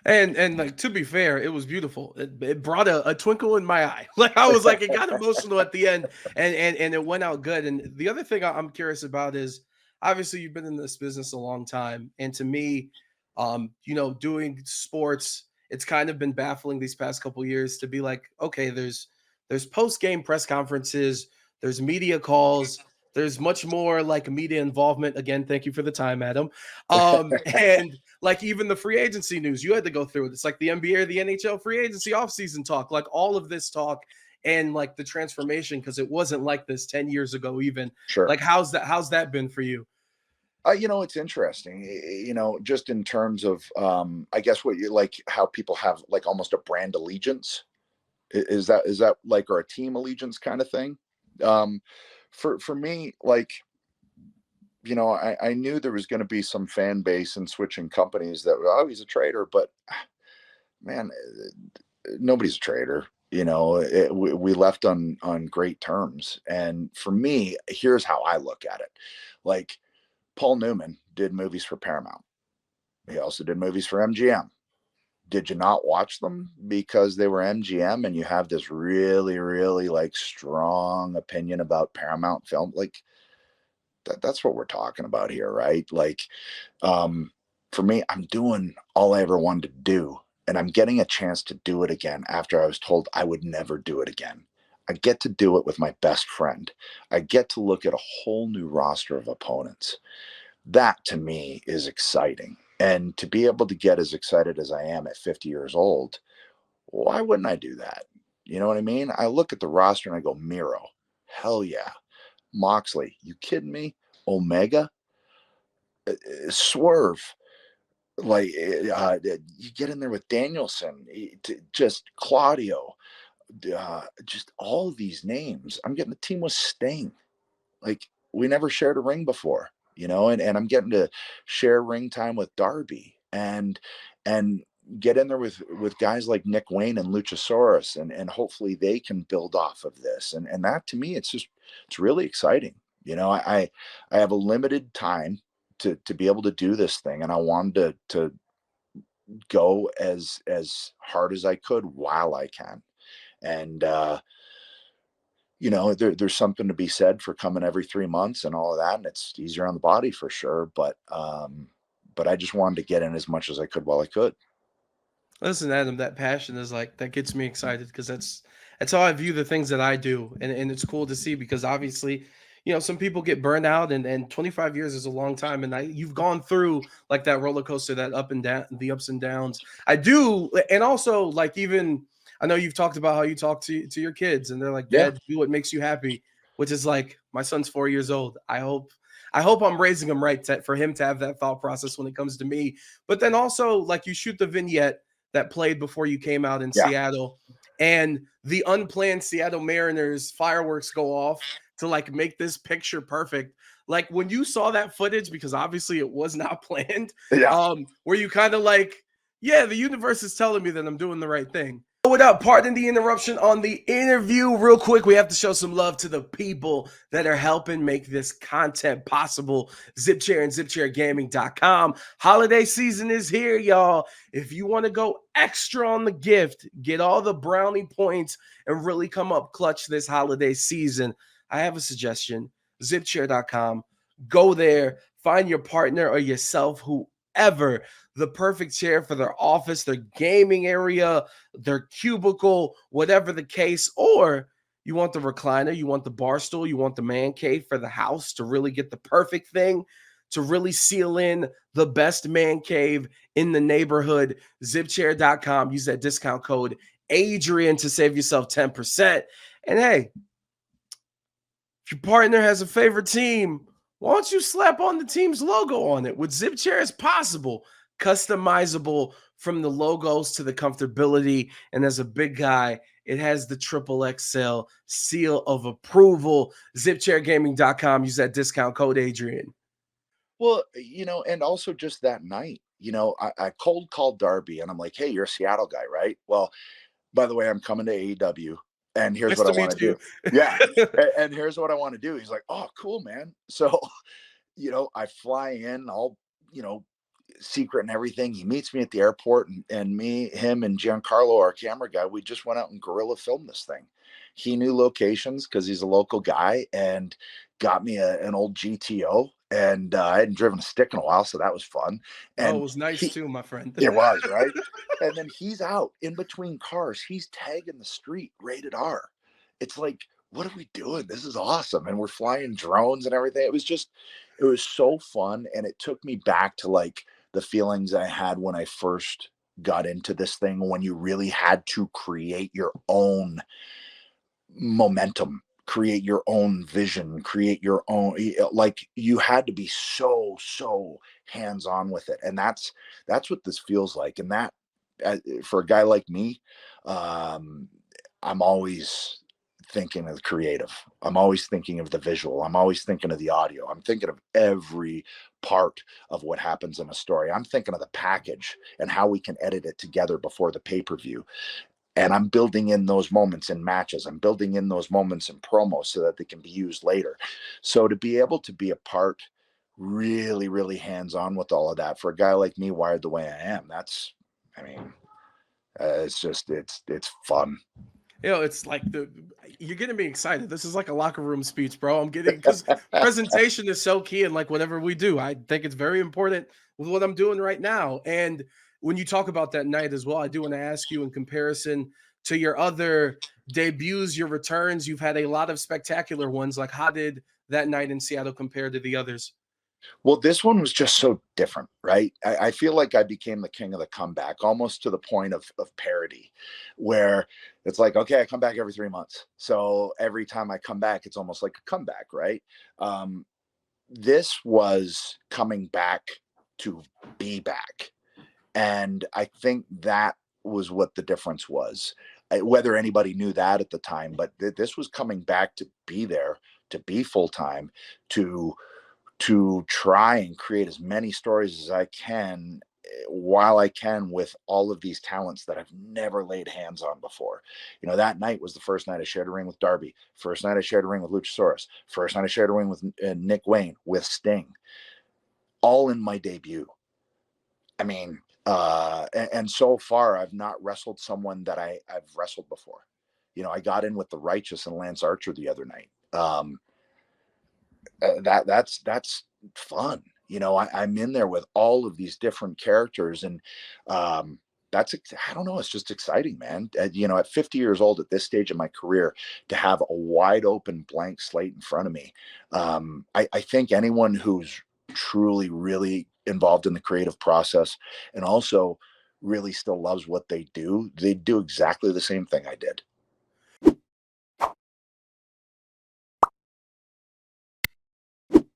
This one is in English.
And like, to be fair, it was beautiful. It brought a twinkle in my eye. Like, I was like, it got emotional at the end, and it went out good. And the other thing I'm curious about is, obviously you've been in this business a long time, and to me, doing sports, it's kind of been baffling these past couple years to be like, okay, there's post game press conferences, there's media calls, there's much more like media involvement. Again, thank you for the time, Adam. And like, even the free agency news, you had to go through it. It's like the NBA or the NHL free agency offseason talk, like all of this talk, and like the transformation, because it wasn't like this 10 years ago, even. Sure. Like, how's that been for you? It's interesting, just in terms of, I guess what you like, how people have like almost a brand allegiance. Is that like, or a team allegiance kind of thing? Um, for me, like, I knew there was going to be some fan base and switching companies that, oh, he's a traitor, but man, nobody's a traitor. We left on great terms. And for me, here's how I look at it. Like, Paul Newman did movies for Paramount. He also did movies for MGM. Did you not watch them because they were MGM and you have this really, really like strong opinion about Paramount film? Like, that's what we're talking about here, right? Like, for me, I'm doing all I ever wanted to do, and I'm getting a chance to do it again after I was told I would never do it again. I get to do it with my best friend. I get to look at a whole new roster of opponents. That to me is exciting. And to be able to get as excited as I am at 50 years old, why wouldn't I do that? You know what I mean? I look at the roster and I go, Miro, hell yeah. Moxley, you kidding me? Omega, Swerve, like, you get in there with Danielson, just Claudio, just all of these names. I'm getting the team with Sting. Like, we never shared a ring before, and I'm getting to share ring time with Darby and get in there with guys like Nick Wayne and Luchasaurus, and hopefully they can build off of this. And that to me, it's really exciting. I have a limited time to be able to do this thing, and I wanted to go as hard as I could while I can. And there's something to be said for coming every 3 months and all of that, and it's easier on the body for sure. But I just wanted to get in as much as I could while I could. Listen, Adam, that passion is like, that gets me excited, because that's how I view the things that I do, and it's cool to see, because obviously, some people get burned out, and 25 years is a long time, and you've gone through like that roller coaster, that up and down, the ups and downs. I do, and also, like, even I know you've talked about how you talk to your kids, and they're like, Yeah. "Dad, do what makes you happy," which is like, my son's 4 years old. I hope I'm raising him right, for him to have that thought process when it comes to me. But then also, like, you shoot the vignette that played before you came out in Yeah. Seattle, and the unplanned Seattle Mariners fireworks go off to like make this picture perfect. Like, when you saw that footage, because obviously it was not planned, Yeah. were you kind of like, yeah, the universe is telling me that I'm doing the right thing? What up? Pardon the interruption on the interview. Real quick, we have to show some love to the people that are helping make this content possible. ZipChair and ZipChairGaming.com. Holiday season is here, y'all. If you want to go extra on the gift, get all the brownie points, and really come up clutch this holiday season, I have a suggestion. ZipChair.com. Go there, find your partner or yourself, whoever, the perfect chair for their office, their gaming area, their cubicle, whatever the case. Or you want the recliner, you want the bar stool, you want the man cave for the house to really get the perfect thing, to really seal in the best man cave in the neighborhood. ZipChair.com. Use that discount code Adrian to save yourself 10%. And hey, if your partner has a favorite team, why don't you slap on the team's logo on it? With ZipChair, it's possible. Customizable from the logos to the comfortability. And as a big guy, it has the triple XL seal of approval. ZipChairGaming.com. Use that discount code Adrian. Well, and also just that night, I cold called Darby and I'm like, hey, you're a Seattle guy, right? Well, by the way, I'm coming to AEW and here's Nice what I to want meet to you. do. Yeah. And here's what I want to do. He's like, oh, cool, man. So, I fly in, all, secret and everything. He meets me at the airport, and me, him, and Giancarlo, our camera guy, we just went out and guerrilla filmed this thing. He knew locations because he's a local guy, and got me an old GTO. And I hadn't driven a stick in a while, so that was fun. Oh, it And was nice too, my friend. it was, right? And then he's out in between cars. He's tagging the street rated R. It's like, what are we doing? This is awesome. And we're flying drones and everything. It was so fun. And it took me back to like the feelings I had when I first got into this thing, when you really had to create your own momentum, create your own vision, create your own, like you had to be so hands on with it. And that's what this feels like. And that, for a guy like me, I'm always thinking of the creative. I'm always thinking of the visual. I'm always thinking of the audio. I'm thinking of every part of what happens in a story. I'm thinking of the package and how we can edit it together before the pay-per-view. And I'm building in those moments in matches. I'm building in those moments in promos so that they can be used later. So to be able to be a part, really hands-on with all of that, for a guy like me, wired the way I am, it's fun. It's like you're getting me excited. This is like a locker room speech, bro. I'm getting, because presentation is so key. And like whatever we do, I think it's very important with what I'm doing right now. And when you talk about that night as well, I do want to ask you, in comparison to your other debuts, your returns, you've had a lot of spectacular ones. Like, how did that night in Seattle compare to the others? Well, this one was just so different, right? I feel like I became the king of the comeback, almost to the point of parody, where it's like, okay, I come back every 3 months. So every time I come back, it's almost like a comeback, right? This was coming back to be back. And I think that was what the difference was. Whether anybody knew that at the time, but this was coming back to be there, to be full-time, to try and create as many stories as I can, while I can, with all of these talents that I've never laid hands on before. You know, that night was the first night I shared a ring with Darby, first night I shared a ring with Luchasaurus, first night I shared a ring with Nick Wayne, with Sting, all in my debut. I mean, and so far I've not wrestled someone that I've wrestled before. You know, I got in with the Righteous and Lance Archer the other night. That's fun. You know, I'm in there with all of these different characters, and I don't know, it's just exciting, man. You know, at 50 years old, at this stage of my career, to have a wide open blank slate in front of me. I think anyone who's truly really involved in the creative process, and also really still loves what they do exactly the same thing I did.